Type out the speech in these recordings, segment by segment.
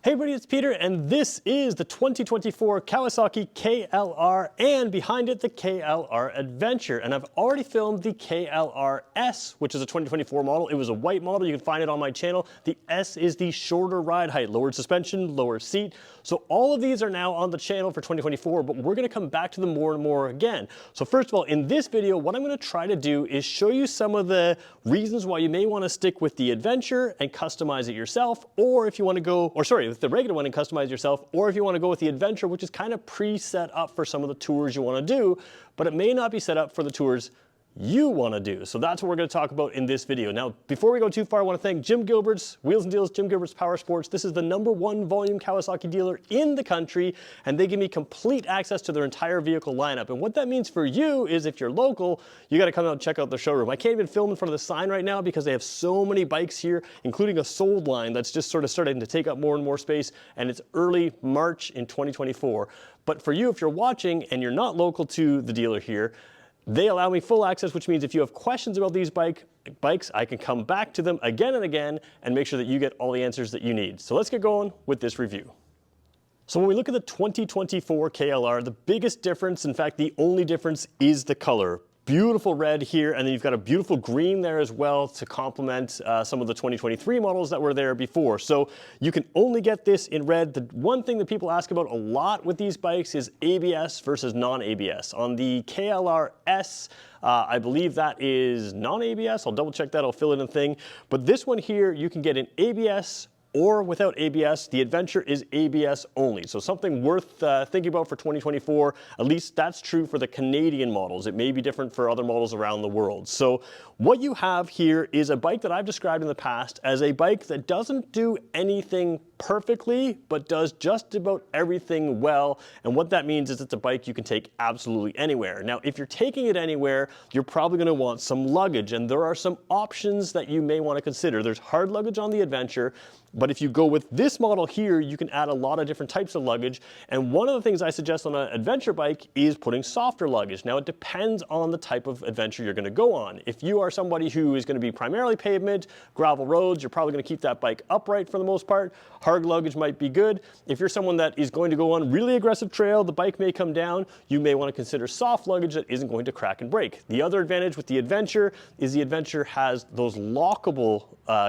Hey everybody, it's Peter, and this is the 2024 Kawasaki KLR, and behind it, the KLR Adventure. And I've already filmed the KLR S, which is a 2024 model. It was a white model. You can find it on my channel. The S is the shorter ride height, lowered suspension, lower seat. So all of these are now on the channel for 2024, but we're going to come back to them more and more again. So first of all, in this video, what I'm going to try to do is show you some of the reasons why you may want to stick with the Adventure and customize it yourself, or if you want to go, or sorry, with the regular one and customize yourself, or if you want to go with the Adventure, which is kind of pre-set up for some of the tours you want to do, but it may not be set up for the tours you want to do. So that's what we're going to talk about in this video. Now, before we go too far, I want to thank Jim Gilbert's Wheels and Deals, Jim Gilbert's Power Sports. This is the #1 volume Kawasaki dealer in the country, and they give me complete access to their entire vehicle lineup. And what that means for you is if you're local, you got to come out and check out their showroom. I can't even film in front of the sign right now because they have so many bikes here, including a sold line that's just sort of starting to take up more and more space, and it's early March in 2024. But for you, if you're watching and you're not local to the dealer here, they allow me full access, which means if you have questions about these bikes, I can come back to them again and again and make sure that you get all the answers that you need. So let's get going with this review. So when we look at the 2024 KLR, the biggest difference, in fact, the only difference is the color. Beautiful red here, and then you've got a beautiful green there as well to complement some of the 2023 models that were there before. So you can only get this in red. The one thing that people ask about a lot with these bikes is ABS versus non-ABS. On the KLR S, I believe that is non-ABS. I'll double check that, I'll fill in a thing. But this one here, you can get an ABS or without ABS. The Adventure is ABS only. So something worth thinking about for 2024, at least that's true for the Canadian models. It may be different for other models around the world. So what you have here is a bike that I've described in the past as a bike that doesn't do anything perfectly, but does just about everything well. And what that means is it's a bike you can take absolutely anywhere. Now, if you're taking it anywhere, you're probably going to want some luggage, and there are some options that you may want to consider. There's hard luggage on the Adventure, but if you go with this model here, you can add a lot of different types of luggage. And one of the things I suggest on an adventure bike is putting softer luggage. Now, it depends on the type of adventure you're going to go on. If you are somebody who is going to be primarily pavement, gravel roads, you're probably going to keep that bike upright for the most part. Hard luggage might be good. If you're someone that is going to go on really aggressive trail, the bike may come down. You may want to consider soft luggage that isn't going to crack and break. The other advantage with the Adventure is the Adventure has those lockable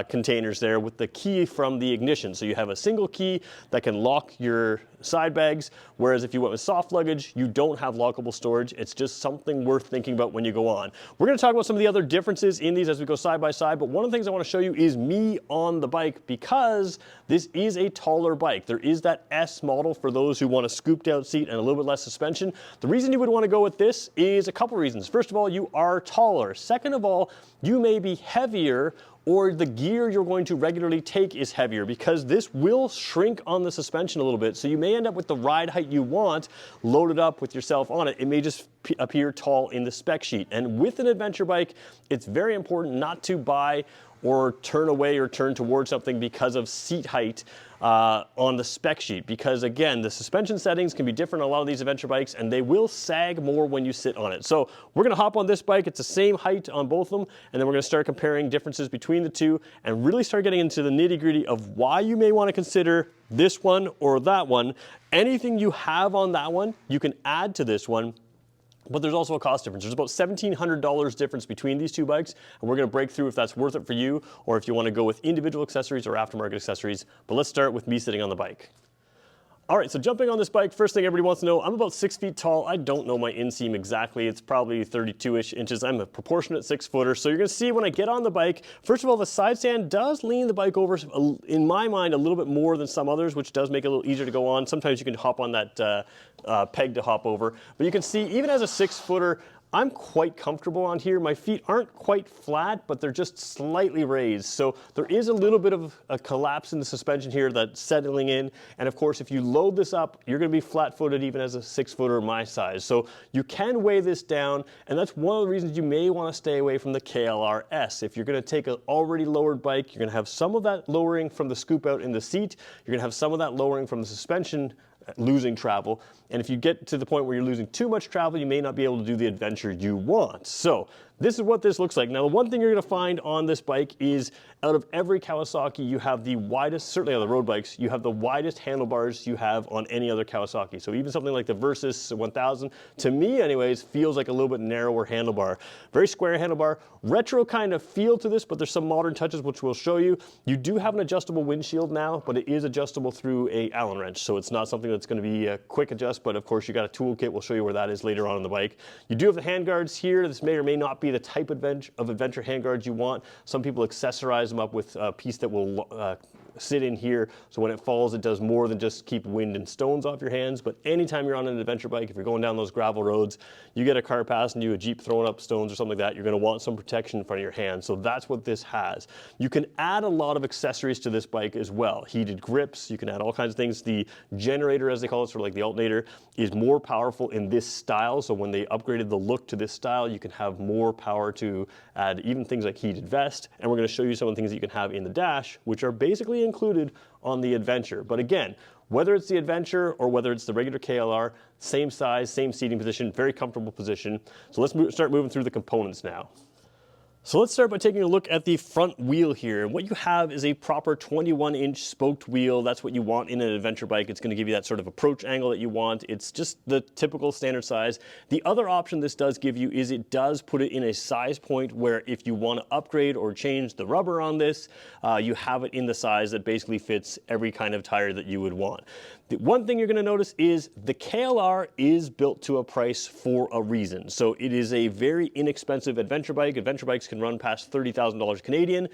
containers there with the key from the ignition. So you have a single key that can lock your side bags, whereas if you went with soft luggage, you don't have lockable storage. It's just something worth thinking about when you go on. We're going to talk about some of the other differences in these as we go side by side, but one of the things I want to show you is me on the bike, because this is a taller bike. There is that S model for those who want a scooped out seat and a little bit less suspension. The reason you would want to go with this is a couple reasons. First of all, you are taller. Second of all, you may be heavier, or the gear you're going to regularly take is heavier, because this will shrink on the suspension a little bit. So you may end up with the ride height you want loaded up with yourself on it. It may just appear tall in the spec sheet. And with an adventure bike, it's very important not to buy or turn away or turn towards something because of seat height on the spec sheet, because again, the suspension settings can be different on a lot of these adventure bikes, and they will sag more when you sit on it. So we're gonna hop on this bike. It's the same height on both of them, and then we're gonna start comparing differences between the two and really start getting into the nitty-gritty of why you may want to consider this one or that one. Anything you have on that one, you can add to this one. But there's also a cost difference. There's about $1,700 difference between these two bikes, and we're going to break through if that's worth it for you, or if you want to go with individual accessories or aftermarket accessories. But let's start with me sitting on the bike. All right, so jumping on this bike, first thing everybody wants to know, I'm about 6 feet tall. I don't know my inseam exactly. It's probably 32-ish inches. I'm a proportionate 6-footer. So you're gonna see when I get on the bike, first of all, the side stand does lean the bike over, in my mind, a little bit more than some others, which does make it a little easier to go on. Sometimes you can hop on that peg to hop over. But you can see, even as a 6-footer, I'm quite comfortable on here. My feet aren't quite flat, but they're just slightly raised. So there is a little bit of a collapse in the suspension here that's settling in. And of course, if you load this up, you're gonna be flat-footed even as a 6-footer my size. So you can weigh this down, and that's one of the reasons you may wanna stay away from the KLR S. If you're gonna take an already lowered bike, you're gonna have some of that lowering from the scoop out in the seat. You're gonna have some of that lowering from the suspension losing travel. And if you get to the point where you're losing too much travel, you may not be able to do the adventure you want. So this is what this looks like. Now, the one thing you're gonna find on this bike is out of every Kawasaki, you have the widest, certainly on the road bikes, you have the widest handlebars you have on any other Kawasaki. So even something like the Versys 1000, to me anyways, feels like a little bit narrower handlebar. Very square handlebar, retro kind of feel to this, but there's some modern touches which we'll show you. You do have an adjustable windshield now, but it is adjustable through a Allen wrench. So it's not something that's gonna be a quick adjust, but of course you got a toolkit. We'll show you where that is later on in the bike. You do have the handguards here. This may or may not be the type of adventure handguards you want. Some people accessorize them up with a piece that will sit in here, so when it falls, it does more than just keep wind and stones off your hands. But anytime you're on an adventure bike, if you're going down those gravel roads, you get a car passing you, a Jeep throwing up stones or something like that, you're gonna want some protection in front of your hands. So that's what this has. You can add a lot of accessories to this bike as well. Heated grips, you can add all kinds of things. The generator, as they call it, sort of like the alternator, is more powerful in this style. So when they upgraded the look to this style, you can have more power to add even things like heated vest. And we're gonna show you some of the things that you can have in the dash, which are basically included on the Adventure. But again, whether it's the Adventure or whether it's the regular KLR, same size, same seating position, very comfortable position. So let's start moving through the components now. So let's start by taking a look at the front wheel here. What you have is a proper 21-inch spoked wheel. That's what you want in an adventure bike. It's going to give you that sort of approach angle that you want. It's just the typical standard size. The other option this does give you is it does put it in a size point where if you want to upgrade or change the rubber on this, you have it in the size that basically fits every kind of tire that you would want. The one thing you're going to notice is the KLR is built to a price for a reason. So it is a very inexpensive adventure bike. Adventure bikes can run past $30,000 Canadian.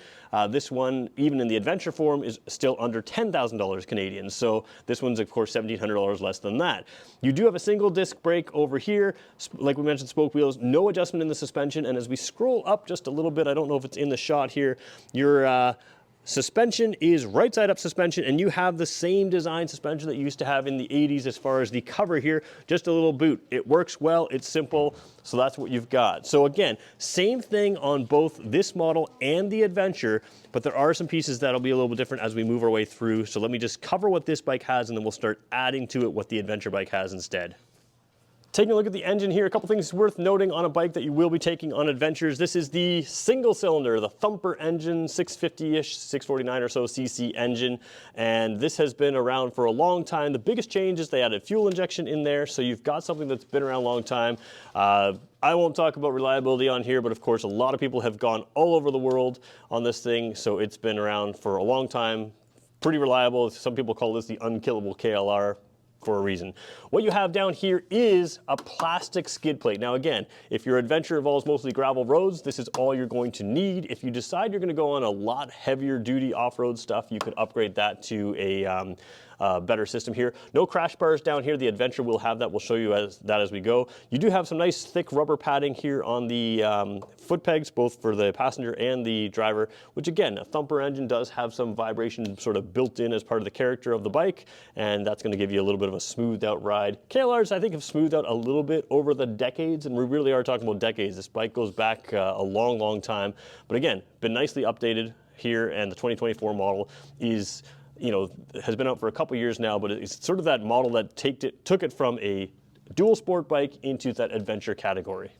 This one, even in the adventure form, is still under $10,000 Canadian. So this one's of course $1,700 less than that. You do have a single disc brake over here. Like we mentioned, spoke wheels, no adjustment in the suspension. And as we scroll up just a little bit, I don't know if it's in the shot here, your suspension is right side up suspension, and you have the same design suspension that you used to have in the 80s as far as the cover here, just a little boot. It works well, it's simple, so that's what you've got. So again, same thing on both this model and the Adventure, but there are some pieces that'll be a little bit different as we move our way through. So let me just cover what this bike has, and then we'll start adding to it what the Adventure bike has instead. Taking a look at the engine here, a couple things worth noting on a bike that you will be taking on adventures. This is the single cylinder, the Thumper engine, 650-ish, 649 or so cc engine. And this has been around for a long time. The biggest change is they added fuel injection in there. So you've got something that's been around a long time. I won't talk about reliability on here, but of course a lot of people have gone all over the world on this thing. So it's been around for a long time, pretty reliable. Some people call this the unkillable KLR. For a reason. What you have down here is a plastic skid plate. Now again, if your adventure involves mostly gravel roads, this is all you're going to need. If you decide you're going to go on a lot heavier duty off-road stuff, you could upgrade that to a better system here. No crash bars down here. The Adventure will have that. We'll show you as we go. You do have some nice thick rubber padding here on the foot pegs, both for the passenger and the driver, which again, a Thumper engine does have some vibration sort of built in as part of the character of the bike, and that's going to give you a little bit of a smoothed out ride. KLRs, I think, have smoothed out a little bit over the decades, and we really are talking about decades. This bike goes back a long, long time, but again, been nicely updated here, and the 2024 model is, you know, has been out for a couple years now, but it's sort of that model that took it from a dual sport bike into that adventure category.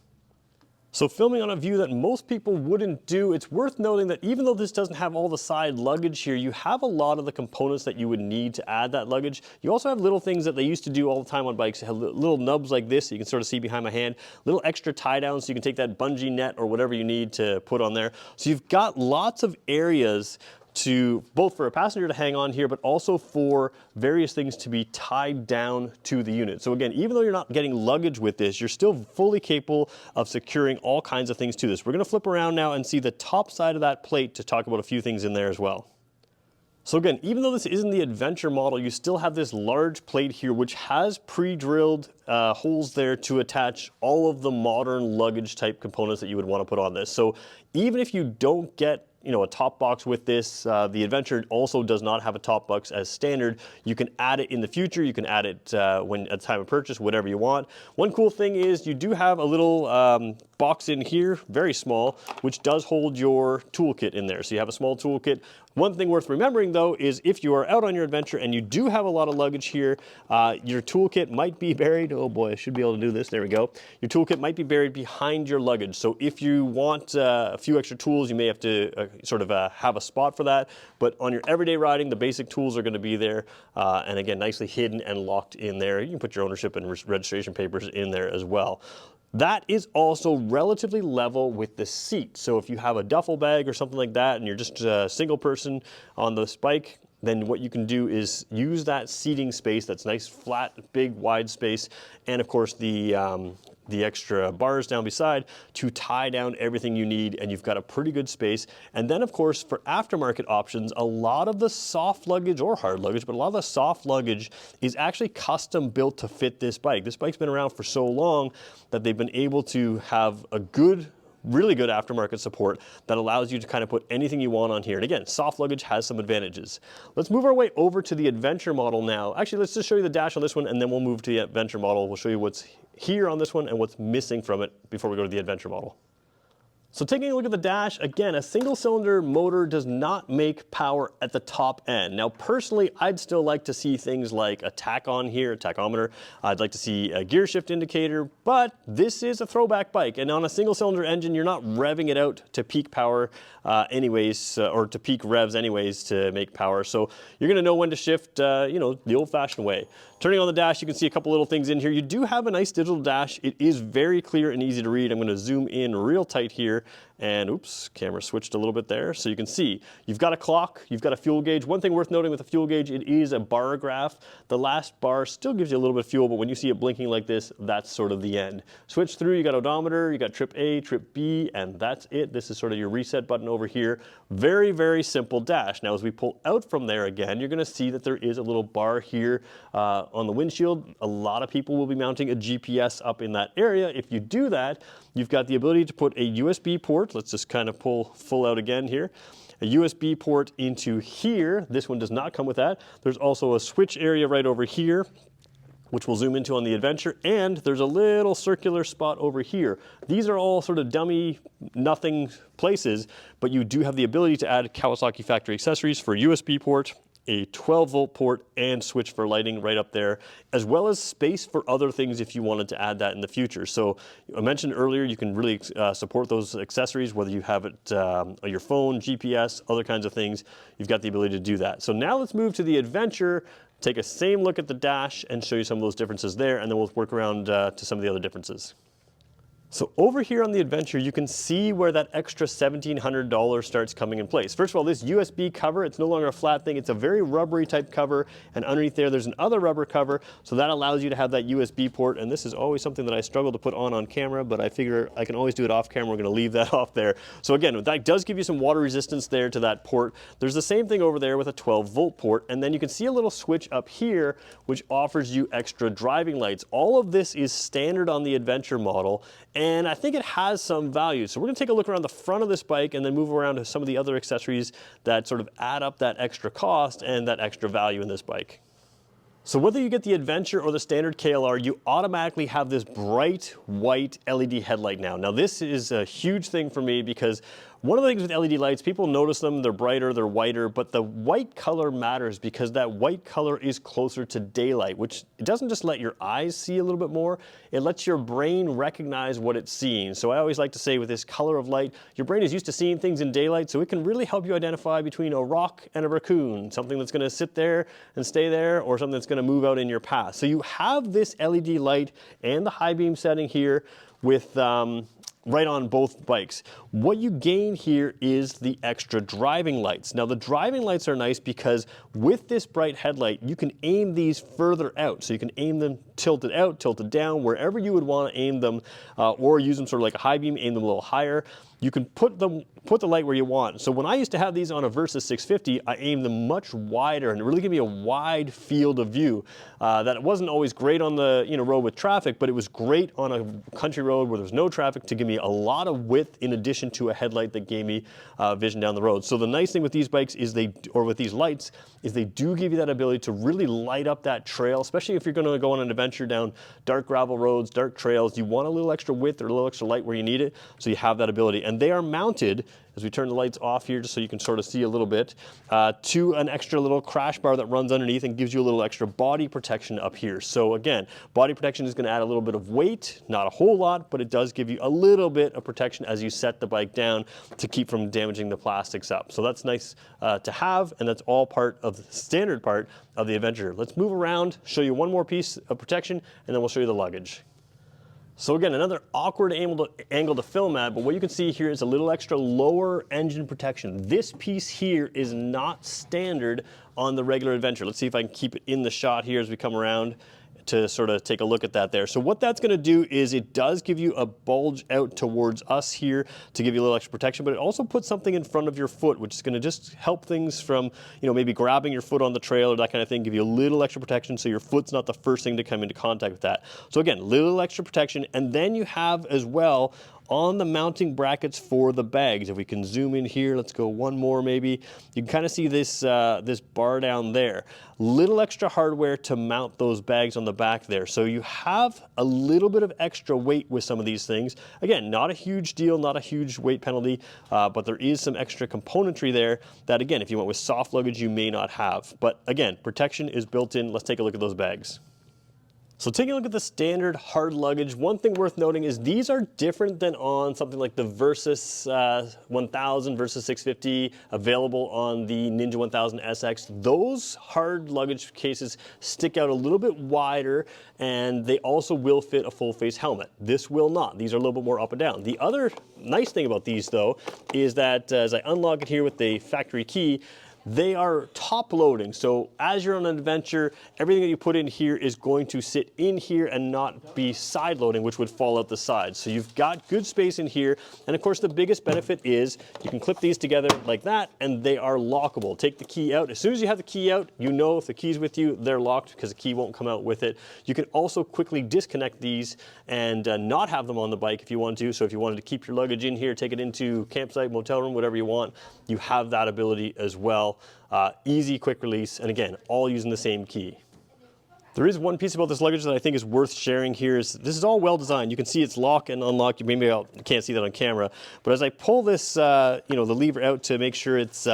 So filming on a view that most people wouldn't do, it's worth noting that even though this doesn't have all the side luggage here, you have a lot of the components that you would need to add that luggage. You also have little things that they used to do all the time on bikes, little nubs like this, you can sort of see behind my hand, little extra tie downs so you can take that bungee net or whatever you need to put on there. So you've got lots of areas to both for a passenger to hang on here, but also for various things to be tied down to the unit. So again, even though you're not getting luggage with this, you're still fully capable of securing all kinds of things to this. We're going to flip around now and see the top side of that plate to talk about a few things in there as well. So again, even though this isn't the Adventure model, you still have this large plate here which has pre-drilled holes there to attach all of the modern luggage type components that you would want to put on this. So even if you don't get a top box with this, the Adventure also does not have a top box as standard. You can add it in the future. You can add it at the time of purchase, whatever you want. One cool thing is you do have a little box in here, very small, which does hold your toolkit in there. So you have a small toolkit. One thing worth remembering though is if you are out on your adventure and you do have a lot of luggage here, your toolkit might be buried. Oh boy, I should be able to do this. There we go. Your toolkit might be buried behind your luggage. So if you want a few extra tools, you may have to have a spot for that. But on your everyday riding, the basic tools are going to be there. And again, nicely hidden and locked in there. You can put your ownership and registration papers in there as well. That is also relatively level with the seat. So if you have a duffel bag or something like that and you're just a single person on this bike, then what you can do is use that seating space, that's nice, flat, big, wide space, and of course the extra bars down beside to tie down everything you need, and you've got a pretty good space. And then of course for aftermarket options, a lot of the soft luggage or hard luggage, but a lot of the soft luggage is actually custom built to fit this bike. This bike's been around for so long that they've been able to have a really good aftermarket support that allows you to kind of put anything you want on here. And again, soft luggage has some advantages. Let's move our way over to the Adventure model now. Actually, let's just show you the dash on this one and then we'll move to the Adventure model. We'll show you what's here on this one and what's missing from it before we go to the Adventure model. So taking a look at the dash, again, a single cylinder motor does not make power at the top end. Now personally, I'd still like to see things like a tach-on here, a tachometer. I'd like to see a gear shift indicator, but this is a throwback bike. And on a single cylinder engine, you're not revving it out to peak power or to peak revs anyways to make power. So you're gonna know when to shift, the old fashioned way. Turning on the dash, you can see a couple little things in here. You do have a nice digital dash. It is very clear and easy to read. I'm going to zoom in real tight here. And oops, camera switched a little bit there. So you can see you've got a clock, you've got a fuel gauge. One thing worth noting with the fuel gauge, it is a bar graph. The last bar still gives you a little bit of fuel, but when you see it blinking like this, that's sort of the end. Switch through, you got odometer, you got trip A, trip B, and that's it. This is sort of your reset button over here. Very, very simple dash. Now, as we pull out from there again, you're gonna see that there is a little bar here on the windshield. A lot of people will be mounting a GPS up in that area. If you do that, you've got the ability to put a USB port. Let's just kind of pull full out again here. A USB port into here. This one does not come with that. There's also a switch area right over here, which we'll zoom into on the Adventure, and there's a little circular spot over here. These are all sort of dummy, nothing places, but you do have the ability to add Kawasaki factory accessories for a USB port, a 12-volt port, and switch for lighting right up there, as well as space for other things if you wanted to add that in the future. So I mentioned earlier, you can really support those accessories, whether you have it on your phone, GPS, other kinds of things. You've got the ability to do that. So now let's move to the Adventure, take a same look at the dash and show you some of those differences there, and then we'll work around to some of the other differences. So over here on the Adventure, you can see where that extra $1,700 starts coming in place. First of all, this USB cover, it's no longer a flat thing, it's a very rubbery type cover, and underneath there's another rubber cover, so that allows you to have that USB port, and this is always something that I struggle to put on camera, but I figure I can always do it off camera. We're gonna leave that off there. So again, that does give you some water resistance there to that port. There's the same thing over there with a 12-volt port, and then you can see a little switch up here, which offers you extra driving lights. All of this is standard on the Adventure model, and I think it has some value. So we're gonna take a look around the front of this bike and then move around to some of the other accessories that sort of add up that extra cost and that extra value in this bike. So whether you get the Adventure or the standard KLR, you automatically have this bright white LED headlight now. Now this is a huge thing for me because one of the things with LED lights, people notice them, they're brighter, they're whiter, but the white color matters because that white color is closer to daylight, which it doesn't just let your eyes see a little bit more, it lets your brain recognize what it's seeing. So I always like to say with this color of light, your brain is used to seeing things in daylight, so it can really help you identify between a rock and a raccoon, something that's gonna sit there and stay there, or something that's gonna move out in your path. So you have this LED light and the high beam setting here with right on both bikes. What you gain here is the extra driving lights. Now the driving lights are nice because with this bright headlight, you can aim these further out. So you can aim them tilted out, tilted down, wherever you would want to aim them, or use them sort of like a high beam, aim them a little higher. You can put the light where you want. So when I used to have these on a Versa 650, I aimed them much wider and it really gave me a wide field of view. That it wasn't always great on the road with traffic, but it was great on a country road where there's no traffic to give me a lot of width in addition to a headlight that gave me vision down the road. So the nice thing with these bikes is with these lights, is they do give you that ability to really light up that trail, especially if you're gonna go on an adventure down dark gravel roads, dark trails. You want a little extra width or a little extra light where you need it, so you have that ability. And they are mounted as we turn the lights off here, just so you can sort of see a little bit, to an extra little crash bar that runs underneath and gives you a little extra body protection up here. So again, body protection is going to add a little bit of weight, not a whole lot, but it does give you a little bit of protection as you set the bike down to keep from damaging the plastics up. So that's nice to have, and that's all part of the standard part of the Adventure. Let's move around, show you one more piece of protection, and then we'll show you the luggage. So again, another awkward angle to film at, but what you can see here is a little extra lower engine protection. This piece here is not standard on the regular Adventure. Let's see if I can keep it in the shot here as we come around to sort of take a look at that there. So what that's going to do is it does give you a bulge out towards us here to give you a little extra protection, but it also puts something in front of your foot, which is going to just help things from, maybe grabbing your foot on the trail or that kind of thing, give you a little extra protection so your foot's not the first thing to come into contact with that. So again, little extra protection, and then you have as well on the mounting brackets for the bags. If we can zoom in here, let's go one more maybe. You can kind of see this, this bar down there. Little extra hardware to mount those bags on the back there. So you have a little bit of extra weight with some of these things. Again, not a huge deal, not a huge weight penalty, but there is some extra componentry there that, again, if you went with soft luggage, you may not have. But again, protection is built in. Let's take a look at those bags. So taking a look at the standard hard luggage, one thing worth noting is these are different than on something like the Versys 1000, Versys 650, available on the Ninja 1000 SX. Those hard luggage cases stick out a little bit wider, and they also will fit a full face helmet. This will not. These are a little bit more up and down. The other nice thing about these though is that as I unlock it here with the factory key, they are top loading, so as you're on an adventure, everything that you put in here is going to sit in here and not be side loading, which would fall out the sides. So you've got good space in here, and of course the biggest benefit is you can clip these together like that, and they are lockable. Take the key out. As soon as you have the key out, you know if the key's with you, they're locked because the key won't come out with it. You can also quickly disconnect these and not have them on the bike if you want to. So if you wanted to keep your luggage in here, take it into campsite, motel room, whatever you want, you have that ability as well. Easy, quick release, and again, all using the same key. There is one piece about this luggage that I think is worth sharing here. Is this is all well designed. You can see it's lock and unlock. Maybe you can't see that on camera, but as I pull this, the lever out to make sure it's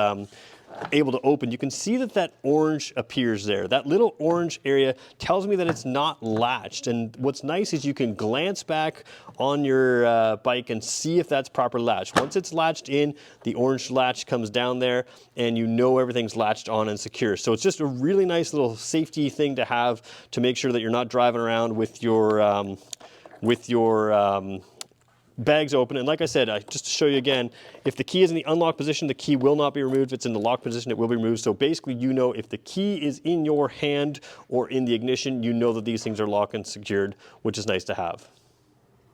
able to open, you can see that that orange appears there. That little orange area tells me that it's not latched, and what's nice is you can glance back on your bike and see if that's proper latched. Once it's latched in, the orange latch comes down there and you know everything's latched on and secure. So it's just a really nice little safety thing to have to make sure that you're not driving around with your bags open. And like I said, just to show you again, if the key is in the unlock position, the key will not be removed. If it's in the lock position, it will be removed. So basically, you know if the key is in your hand or in the ignition, you know that these things are locked and secured, which is nice to have.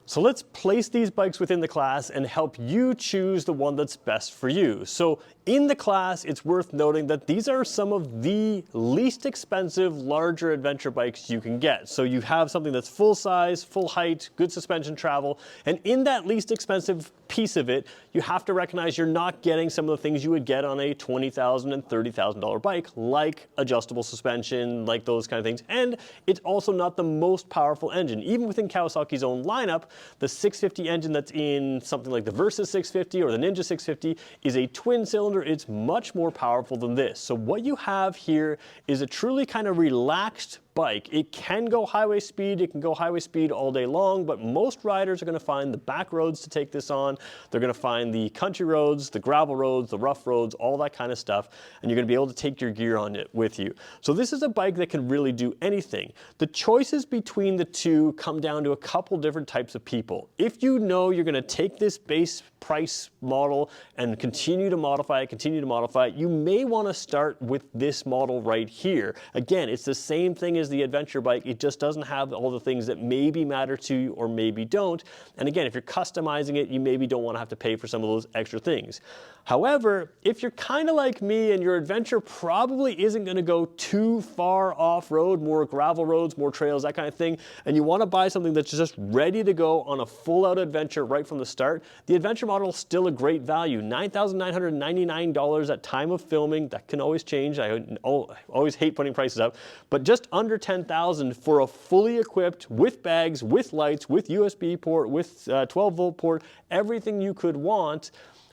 So let's place these bikes within the class and help you choose the one that's best for you. So in the class, it's worth noting that these are some of the least expensive, larger adventure bikes you can get. So you have something that's full size, full height, good suspension travel, and in that least expensive piece of it, you have to recognize you're not getting some of the things you would get on a $20,000 and $30,000 bike, like adjustable suspension, like those kind of things. And it's also not the most powerful engine. Even within Kawasaki's own lineup, the 650 engine that's in something like the Versys 650 or the Ninja 650 is a twin cylinder. It's much more powerful than this. So what you have here is a truly kind of relaxed bike. It can go highway speed, it can go highway speed all day long, but most riders are going to find the back roads to take this on. They're going to find the country roads, the gravel roads, the rough roads, all that kind of stuff, and you're going to be able to take your gear on it with you. So this is a bike that can really do anything. The choices between the two come down to a couple different types of people. If you know you're going to take this base price model and continue to modify it, you may want to start with this model right here. Again, it's the same thing as the adventure bike. It just doesn't have all the things that maybe matter to you or maybe don't. And again, if you're customizing it, you maybe don't want to have to pay for some of those extra things. However, if you're kind of like me and your adventure probably isn't going to go too far off-road, more gravel roads, more trails, that kind of thing, and you want to buy something that's just ready to go on a full-out adventure right from the start, the adventure model is still a great value. $9,999 at time of filming. That can always change. I always hate putting prices up, but just under $10,000 for a fully equipped, with bags, with lights, with USB port, with 12-volt port, everything you could want,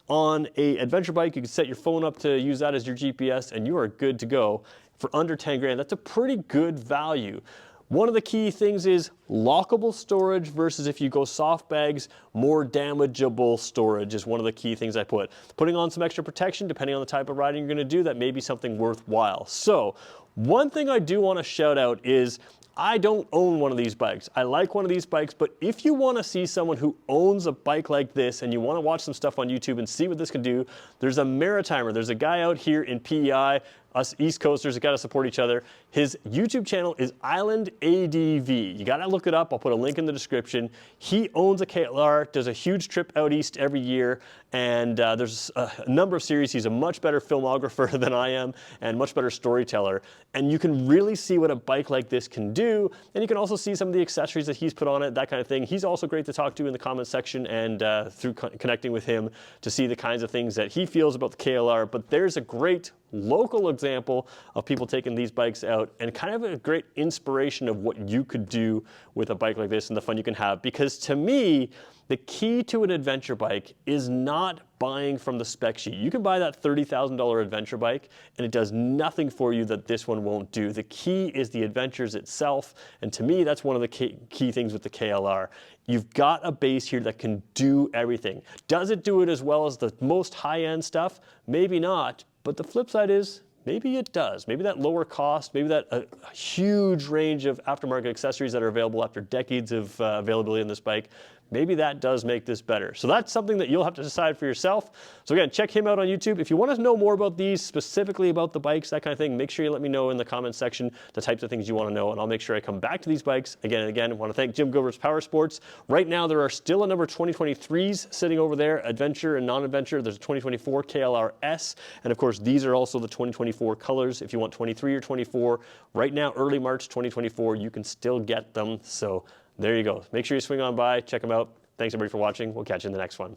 on a adventure bike. You can set your phone up to use that as your GPS and you are good to go for under 10 grand. That's a pretty good value. One of the key things is lockable storage versus if you go soft bags, more damageable storage is one of the key things I put. Putting on some extra protection, depending on the type of riding you're gonna do, that may be something worthwhile. So, one thing I do wanna shout out is I don't own one of these bikes. I like one of these bikes, but if you wanna see someone who owns a bike like this and you wanna watch some stuff on YouTube and see what this can do, there's a Maritimer. There's a guy out here in PEI, us East Coasters have got to support each other. His YouTube channel is Island ADV. You got to look it up. I'll put a link in the description. He owns a KLR, does a huge trip out east every year, and there's a number of series. He's a much better filmographer than I am and much better storyteller. And you can really see what a bike like this can do. And you can also see some of the accessories that he's put on it, that kind of thing. He's also great to talk to in the comments section and through connecting with him to see the kinds of things that he feels about the KLR. But there's a great local example of people taking these bikes out and kind of a great inspiration of what you could do with a bike like this and the fun you can have. Because to me, the key to an adventure bike is not buying from the spec sheet. You can buy that $30,000 adventure bike and it does nothing for you that this one won't do. The key is the adventures itself, and to me that's one of the key things with the KLR. You've got a base here that can do everything. Does it do it as well as the most high-end stuff? Maybe not, but the flip side is maybe it does. Maybe that lower cost, maybe that a huge range of aftermarket accessories that are available after decades of availability on this bike, maybe that does make this better. So that's something that you'll have to decide for yourself. So again, check him out on YouTube. If you want to know more about these, specifically about the bikes, that kind of thing, make sure you let me know in the comments section the types of things you want to know, and I'll make sure I come back to these bikes again and again. I want to thank Jim Gover's Power Sports. Right now, there are still a number of 2023s sitting over there, adventure and non-adventure. There's a 2024 KLR S, and of course, these are also the 2024 colors. If you want 23 or 24, right now, early March 2024, you can still get them. So there you go. Make sure you swing on by, check them out. Thanks everybody for watching. We'll catch you in the next one.